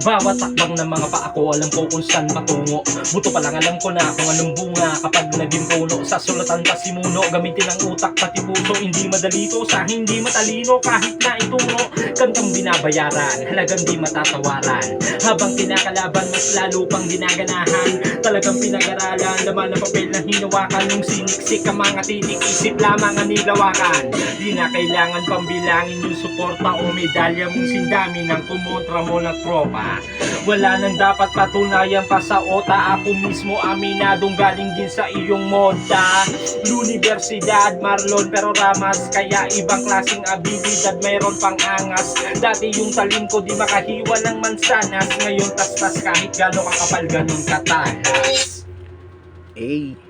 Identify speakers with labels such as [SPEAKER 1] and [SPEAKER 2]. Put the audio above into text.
[SPEAKER 1] Bawat takbang ng mga paa ko, alam ko kung saan patungo. Buto pa lang alam ko na kung anong bunga kapag naging puno. Sa sulatan pasimuno, gamitin ang utak pati puso. Hindi madali to sa hindi matalino, kahit na ituro. Kantang binabayaran, halagang di matatawaran. Habang kinakalaban, mas lalo pang ginaganahan. Talagang pinag-aralan, laman ng papel na hinawakan. Yung siniksik ang mga titik, isip lamang ang nilawakan. Di na kailangan pambilangin yung suporta o medalya mong sindami ng kumontra mo na tropa. Wala nang dapat patunayan pa sa ota. Ako mismo aminadong galing din sa iyong moda. Universidad, Marlon pero Ramas, kaya ibang klaseng abilidad, mayroon pang angas. Dati yung talim ko di makahiwa ng mansanas, ngayon tas-tas kahit gano'ng kakapal ganon katalas.
[SPEAKER 2] Hey.